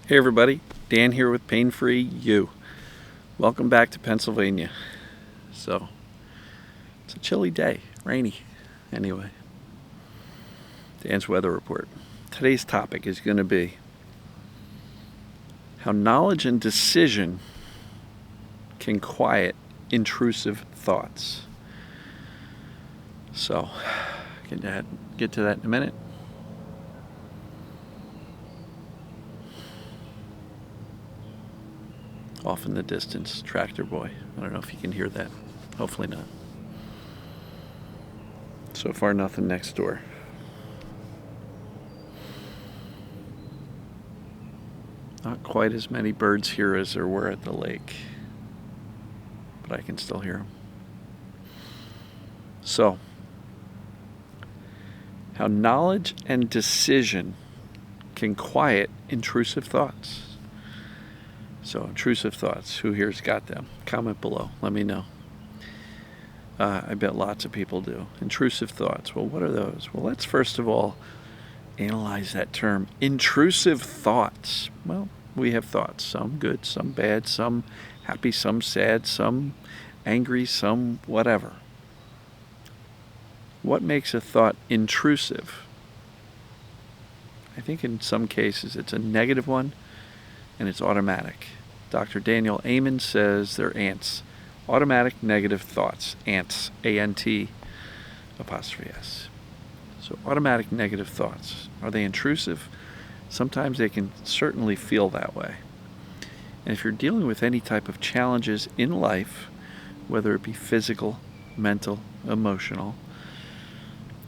Hey everybody, Dan here with Pain Free You. Welcome back to Pennsylvania. So, it's a chilly day, rainy. Anyway, Dan's weather report. Today's topic is going to be how knowledge and decision can quiet intrusive thoughts. So, get to that in a minute. Off in the distance, tractor boy. I don't know if you can hear that. Hopefully not. So far, nothing next door. Not quite as many birds here as there were at the lake, but I can still hear them. So, how knowledge and decision can quiet intrusive thoughts. So, intrusive thoughts, who here's got them? Comment below, let me know. I bet lots of people do. Intrusive thoughts, well, what are those? Well, let's first of all analyze that term, intrusive thoughts. Well, we have thoughts, some good, some bad, some happy, some sad, some angry, some whatever. What makes a thought intrusive? I think in some cases it's a negative one, and it's automatic. Dr. Daniel Amen says they're ants. Automatic negative thoughts. Ants. A-N-T apostrophe S. So automatic negative thoughts. Are they intrusive? Sometimes they can certainly feel that way. And if you're dealing with any type of challenges in life, whether it be physical, mental, emotional,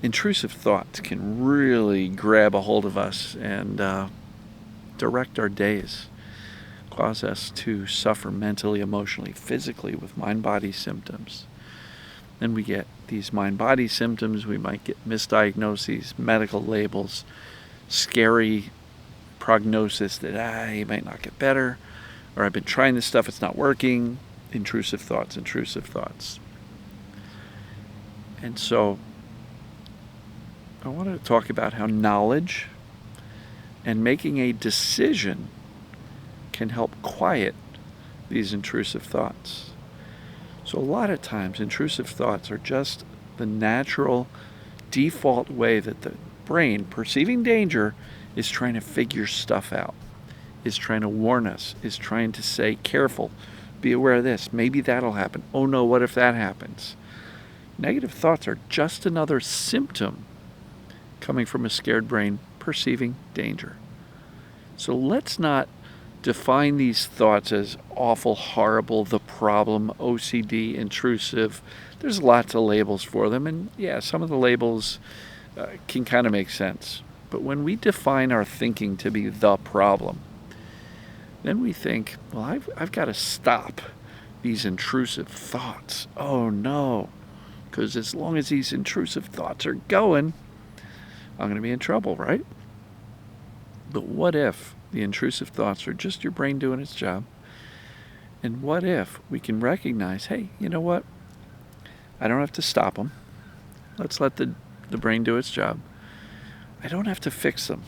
intrusive thoughts can really grab a hold of us and direct our days, cause us to suffer mentally, emotionally, physically with mind-body symptoms. Then we get these mind-body symptoms, we might get misdiagnoses, medical labels, scary prognosis that you might not get better, or I've been trying this stuff, it's not working. Intrusive thoughts, intrusive thoughts. And so I wanted to talk about how knowledge and making a decision can help quiet these intrusive thoughts. So a lot of times intrusive thoughts are just the natural default way that the brain, perceiving danger, is trying to figure stuff out, is trying to warn us, is trying to say, careful, be aware of this, maybe that'll happen. Oh no, what if that happens? Negative thoughts are just another symptom coming from a scared brain perceiving danger. So let's not define these thoughts as awful, horrible, the problem, OCD, intrusive. There's lots of labels for them, and yeah, some of the labels can kind of make sense. But when we define our thinking to be the problem, then we think, well, I've got to stop these intrusive thoughts. Oh no, because as long as these intrusive thoughts are going, I'm going to be in trouble, right? But what if the intrusive thoughts are just your brain doing its job? And what if we can recognize, hey, you know what? I don't have to stop them. Let's let the brain do its job. I don't have to fix them,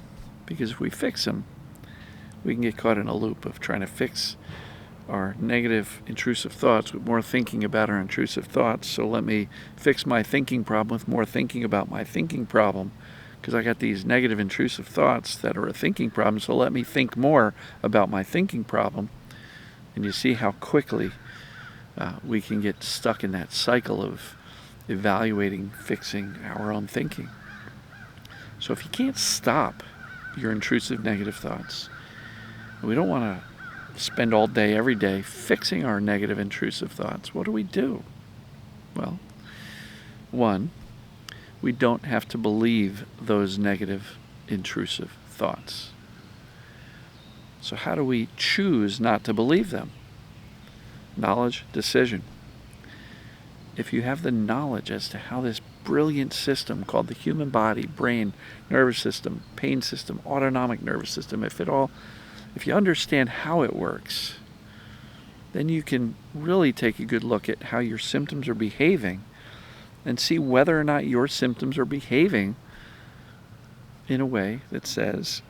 because if we fix them, we can get caught in a loop of trying to fix our negative intrusive thoughts with more thinking about our intrusive thoughts. So let me fix my thinking problem with more thinking about my thinking problem, because I got these negative intrusive thoughts that are a thinking problem, so let me think more about my thinking problem. And you see how quickly we can get stuck in that cycle of evaluating, fixing our own thinking. So if you can't stop your intrusive negative thoughts, we don't want to spend all day, every day, fixing our negative intrusive thoughts. What do? Well, one, we don't have to believe those negative intrusive thoughts. So how do we choose not to believe them? Knowledge, decision. If you have the knowledge as to how this brilliant system called the human body, brain, nervous system, pain system, autonomic nervous system, if you understand how it works, then you can really take a good look at how your symptoms are behaving and see whether or not your symptoms are behaving in a way that says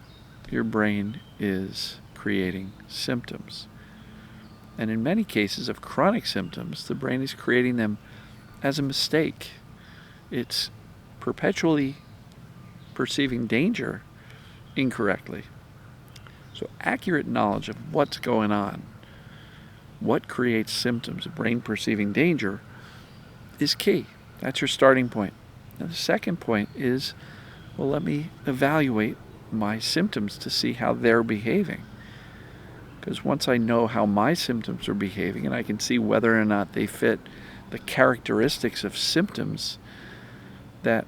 your brain is creating symptoms. And in many cases of chronic symptoms, the brain is creating them as a mistake. It's perpetually perceiving danger incorrectly. So accurate knowledge of what's going on, what creates symptoms of brain perceiving danger, is key. That's your starting point. Now the second point is, well, let me evaluate my symptoms to see how they're behaving. Because once I know how my symptoms are behaving and I can see whether or not they fit the characteristics of symptoms that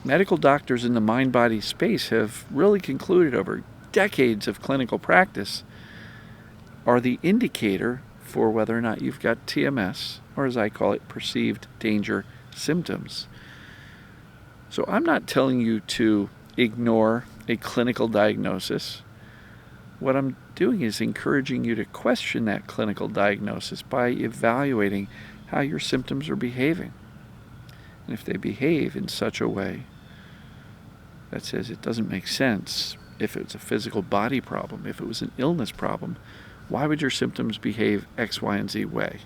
medical doctors in the mind-body space have really concluded over decades of clinical practice are the indicator for whether or not you've got TMS, or as I call it, perceived danger symptoms. So I'm not telling you to ignore a clinical diagnosis. What I'm doing is encouraging you to question that clinical diagnosis by evaluating how your symptoms are behaving. And if they behave in such a way that says it doesn't make sense, if it's a physical body problem, if it was an illness problem, why would your symptoms behave X, Y, and Z way?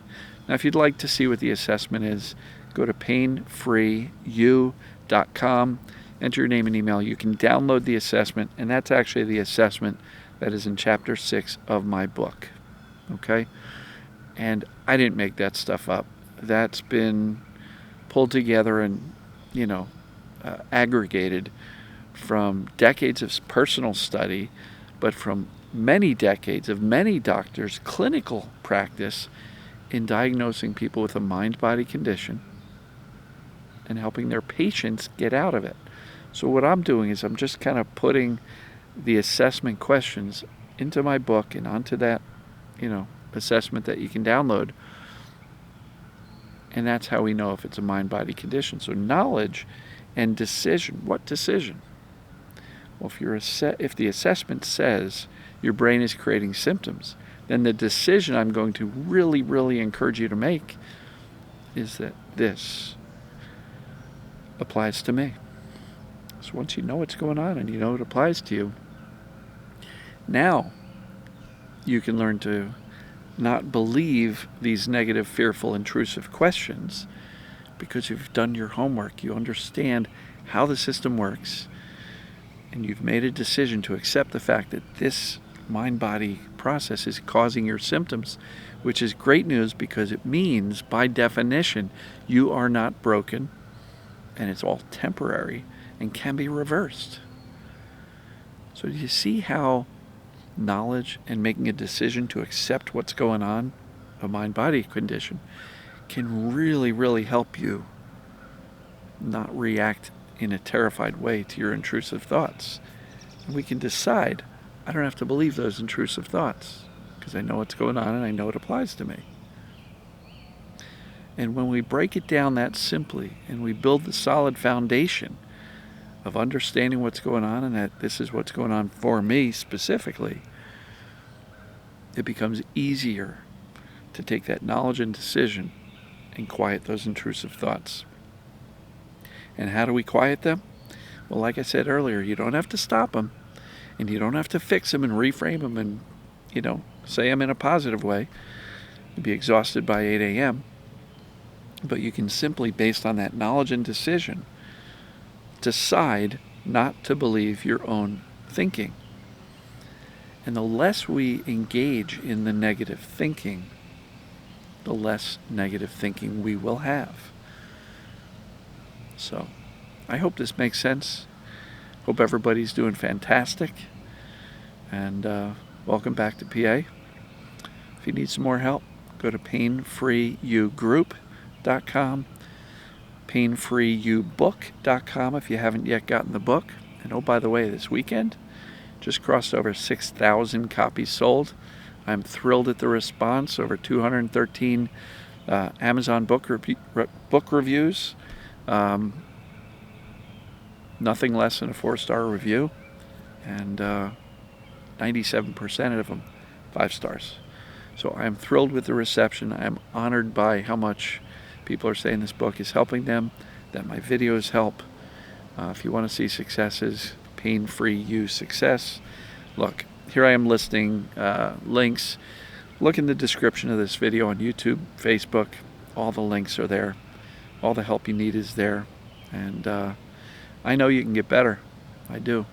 Now, if you'd like to see what the assessment is, go to painfreeyou.com, enter your name and email. You can download the assessment, and that's actually the assessment that is in Chapter 6 of my book. Okay? And I didn't make that stuff up. That's been pulled together and, aggregated from decades of personal study, but from many decades of many doctors' clinical practice in diagnosing people with a mind-body condition and helping their patients get out of it. So what I'm doing is I'm just kind of putting the assessment questions into my book and onto that, assessment that you can download. And that's how we know if it's a mind-body condition. So knowledge and decision. What decision? Well, if the assessment says your brain is creating symptoms, then the decision I'm going to really, really encourage you to make is that this applies to me. So once you know what's going on and you know it applies to you, now you can learn to not believe these negative, fearful, intrusive questions because you've done your homework. You understand how the system works, and you've made a decision to accept the fact that this mind-body process is causing your symptoms, which is great news because it means, by definition, you are not broken, and it's all temporary and can be reversed. So do you see how knowledge and making a decision to accept what's going on, a mind-body condition, can really, really help you not react in a terrified way to your intrusive thoughts? And we can decide, I don't have to believe those intrusive thoughts because I know what's going on and I know it applies to me. And when we break it down that simply and we build the solid foundation of understanding what's going on and that this is what's going on for me specifically, it becomes easier to take that knowledge and decision and quiet those intrusive thoughts. And how do we quiet them? Well, like I said earlier, you don't have to stop them, and you don't have to fix them and reframe them and, say them in a positive way. You'll be exhausted by 8 a.m. But you can simply, based on that knowledge and decision, decide not to believe your own thinking. And the less we engage in the negative thinking, the less negative thinking we will have. So, I hope this makes sense. Hope everybody's doing fantastic. And welcome back to PA. If you need some more help, go to painfreeyougroup.com, painfreeyoubook.com if you haven't yet gotten the book. And oh, by the way, this weekend, just crossed over 6,000 copies sold. I'm thrilled at the response. Over 213 Amazon book reviews. Nothing less than a 4-star review. And 97% of them 5 stars. So I'm thrilled with the reception. I'm honored by how much people are saying this book is helping them, that my videos help. If you want to see successes, pain-free you success. Look, here I am listing links. Look in the description of this video on YouTube, Facebook. All the links are there. All the help you need is there. And I know you can get better. I do.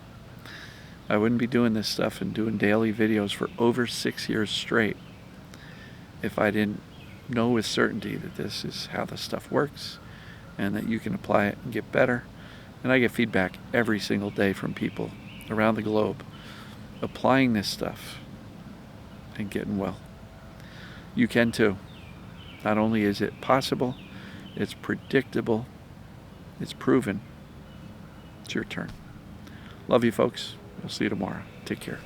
I wouldn't be doing this stuff and doing daily videos for over 6 years straight if I didn't know with certainty that this is how the stuff works and that you can apply it and get better. And I get feedback every single day from people around the globe applying this stuff and getting well. You can too. Not only is it possible, it's predictable, it's proven. It's your turn. Love you folks. We'll see you tomorrow. Take care.